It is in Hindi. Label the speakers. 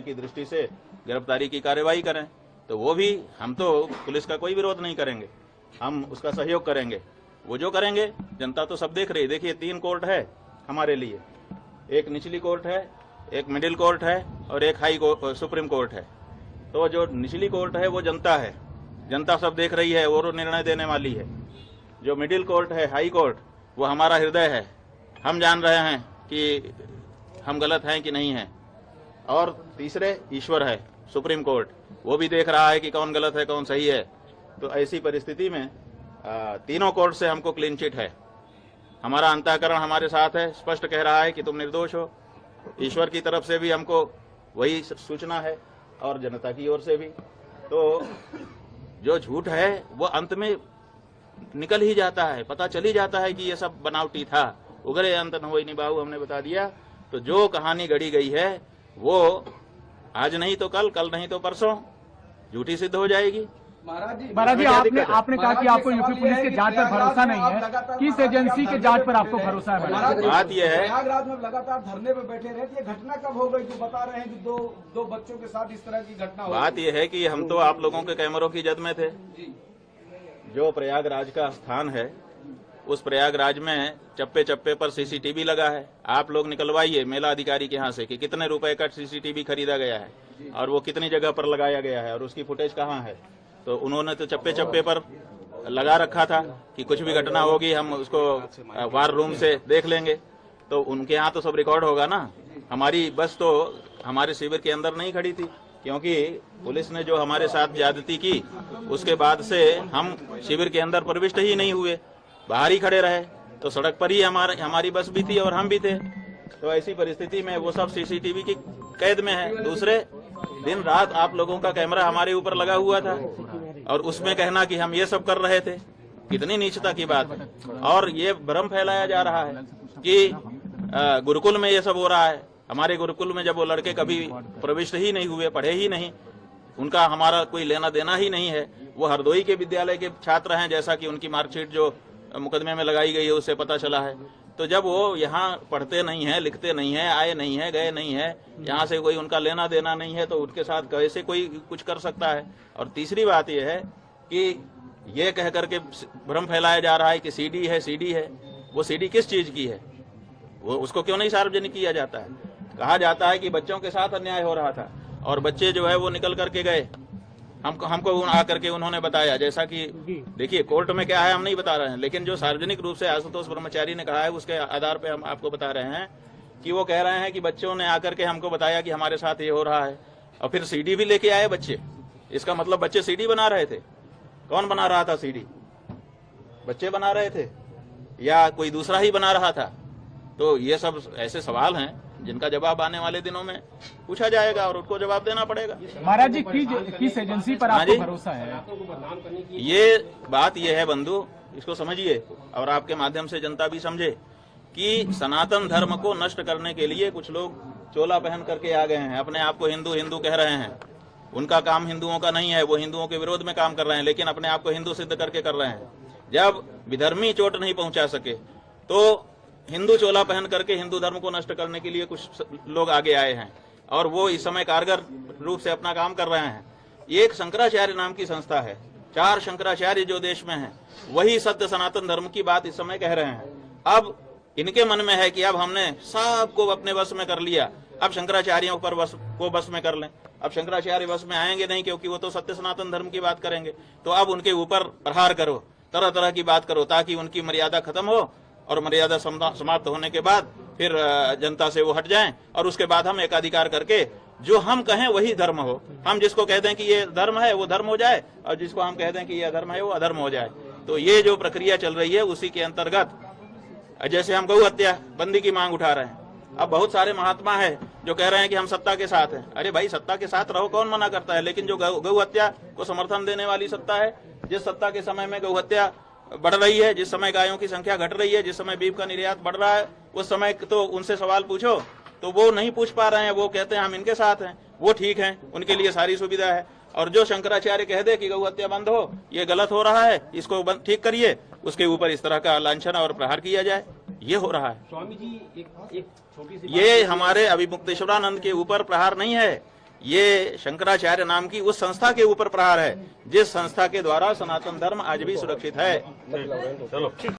Speaker 1: की दृष्टि से गिरफ्तारी की कार्यवाही करें, तो वो भी हम तो पुलिस का कोई विरोध नहीं करेंगे, हम उसका सहयोग करेंगे। वो जो करेंगे जनता तो सब देख रही है। देखिए 3 कोर्ट है हमारे लिए, एक निचली कोर्ट है, एक मिडिल कोर्ट है और एक सुप्रीम कोर्ट है। तो जो निचली कोर्ट है वो जनता है, जनता सब देख रही है और निर्णय देने वाली है। जो मिडिल कोर्ट है, हाई कोर्ट, वो हमारा हृदय है, हम जान रहे हैं कि हम गलत हैं कि नहीं हैं। और तीसरे ईश्वर है, सुप्रीम कोर्ट, वो भी देख रहा है कि कौन गलत है कौन सही है। तो ऐसी परिस्थिति में तीनों कोर्ट से हमको क्लीन चिट है। हमारा अंतःकरण हमारे साथ है, स्पष्ट कह रहा है कि तुम निर्दोष हो। ईश्वर की तरफ से भी हमको वही सूचना है और जनता की ओर से भी। तो जो झूठ है वो अंत में निकल ही जाता है, पता चल ही जाता है कि ये सब बनावटी था। उगरे अंत न होई निभाऊ, हमने बता दिया। तो जो कहानी गढ़ी गई है वो आज नहीं तो कल, कल नहीं तो परसों झूठी सिद्ध हो जाएगी।
Speaker 2: महाराज जी आपने कहा कि आपको यूपी पुलिस के जांच पर भरोसा नहीं है, किस एजेंसी के जांच पर आपको भरोसा है?
Speaker 1: बात यह है,
Speaker 3: प्रयागराज में लगातार धरने पे बैठे रहे, ये घटना कब हो गई जो बता रहे हैं कि दो बच्चों के साथ इस तरह की घटना हो?
Speaker 1: बात यह है कि हम तो आप लोगों के कैमरों की जद में थे। जो प्रयागराज का स्थान है उस प्रयागराज में चप्पे चप्पे पर सीसीटीवी लगा है। आप लोग निकलवाइए मेला अधिकारी के यहाँ से कि कितने रुपए का सीसीटीवी खरीदा गया है और वो कितनी जगह पर लगाया गया है और उसकी फुटेज कहाँ है। तो उन्होंने तो चप्पे चप्पे पर लगा रखा था कि कुछ भी घटना होगी हम उसको वार रूम से देख लेंगे। तो उनके यहाँ तो सब रिकॉर्ड होगा ना। हमारी बस तो हमारे शिविर के अंदर नहीं खड़ी थी, क्योंकि पुलिस ने जो हमारे साथ ज्यादती की उसके बाद से हम शिविर के अंदर प्रविष्ट ही नहीं हुए, बाहर ही खड़े रहे। तो सड़क पर ही हमारी बस भी थी और हम भी थे। तो ऐसी परिस्थिति में वो सब सीसीटीवी की कैद में है। दूसरे दिन रात आप लोगों का कैमरा हमारे ऊपर लगा हुआ था और उसमें कहना कि हम ये सब कर रहे थे, कितनी नीचता की बात है। और ये भ्रम फैलाया जा रहा है कि गुरुकुल में ये सब हो रहा है। हमारे गुरुकुल में जब वो लड़के कभी प्रविष्ट ही नहीं हुए, पढ़े ही नहीं, उनका हमारा कोई लेना देना ही नहीं है। वो हरदोई के विद्यालय के छात्र हैं, जैसा कि उनकी मार्कशीट जो मुकदमे में लगाई गई है उससे पता चला है। तो जब वो यहाँ पढ़ते नहीं है, लिखते नहीं है, आए नहीं है, गए नहीं है, यहाँ से कोई उनका लेना देना नहीं है, तो उनके साथ कैसे कोई कुछ कर सकता है। और तीसरी बात यह है कि ये कह करके भ्रम फैलाया जा रहा है कि सीडी है, सीडी है। वो सीडी किस चीज की है, वो उसको क्यों नहीं सार्वजनिक किया जाता है? कहा जाता है कि बच्चों के साथ अन्याय हो रहा था और बच्चे जो है वो निकल करके गए, हमको आकर के उन्होंने बताया। जैसा कि देखिए कोर्ट में क्या है हम नहीं बता रहे हैं, लेकिन जो सार्वजनिक रूप से आशुतोष ब्रह्मचारी ने कहा है उसके आधार पे हम आपको बता रहे हैं कि वो कह रहे हैं कि बच्चों ने आकर के हमको बताया कि हमारे साथ ये हो रहा है और फिर सीडी भी लेके आए बच्चे। इसका मतलब बच्चे सीडी बना रहे थे। कौन बना रहा था सीडी? बच्चे बना रहे थे या कोई दूसरा ही बना रहा था? तो ये सब ऐसे सवाल हैं जिनका जवाब आने वाले दिनों में पूछा जाएगा और उनको जवाब देना पड़ेगा।
Speaker 2: महाराज जी किस एजेंसी पर आपको भरोसा है?
Speaker 1: ये बात ये है बंधु, इसको समझिए और आपके माध्यम से जनता भी समझे कि सनातन धर्म को नष्ट करने के लिए कुछ लोग चोला पहन करके आ गए हैं, अपने आप को हिंदू हिंदू कह रहे हैं। उनका काम हिंदुओं का नहीं है, वो हिंदुओं के विरोध में काम कर रहे हैं, लेकिन अपने आप को हिंदू सिद्ध करके कर रहे हैं। जब विधर्मी चोट नहीं पहुंचा सके तो हिंदू चोला पहन करके हिंदू धर्म को नष्ट करने के लिए कुछ लोग आगे आए हैं और वो इस समय कारगर रूप से अपना काम कर रहे हैं। एक शंकराचार्य नाम की संस्था है, 4 शंकराचार्य जो देश में हैं, वही सत्य सनातन धर्म की बात इस समय कह रहे हैं। अब इनके मन में है कि अब हमने सबको अपने वश में कर लिया, अब शंकराचार्यों पर बस में कर लें। अब शंकराचार्य बस में आएंगे नहीं, क्योंकि वो तो सत्य सनातन धर्म की बात करेंगे। तो अब उनके ऊपर प्रहार करो, तरह तरह की बात करो, ताकि उनकी मर्यादा खत्म हो और मर्यादा समाप्त होने के बाद फिर जनता से वो हट जाएं और उसके बाद हम एकाधिकार करके जो हम कहें वही धर्म हो। हम जिसको कह दें कि ये धर्म है वो धर्म हो जाए और जिसको हम कह दें कि ये अधर्म है वो अधर्म हो जाए। तो ये जो प्रक्रिया चल रही है उसी के अंतर्गत जैसे हम गौ हत्या बंदी की मांग उठा रहे हैं। अब बहुत सारे महात्मा है जो कह रहे हैं कि हम सत्ता के साथ हैं। अरे भाई, सत्ता के साथ रहो, कौन मना करता है? लेकिन जो गौ हत्या को समर्थन देने वाली सत्ता है, जिस सत्ता के समय में गौ हत्या बढ़ रही है, जिस समय गायों की संख्या घट रही है, जिस समय बीफ का निर्यात बढ़ रहा है, उस समय तो उनसे सवाल पूछो तो वो नहीं पूछ पा रहे हैं। वो कहते हैं हम इनके साथ हैं, वो ठीक हैं, उनके लिए सारी सुविधा है। और जो शंकराचार्य कह दे कि गौ हत्या बंद हो, ये गलत हो रहा है, इसको ठीक करिए, उसके ऊपर इस तरह का लांछन और प्रहार किया जाए, ये हो रहा है।
Speaker 4: स्वामी जी एक छोटी सी
Speaker 1: ये हमारे अभिमुक्तेश्वरानंद के ऊपर प्रहार नहीं है, ये शंकराचार्य नाम की उस संस्था के ऊपर प्रहार है जिस संस्था के द्वारा सनातन धर्म आज भी सुरक्षित है।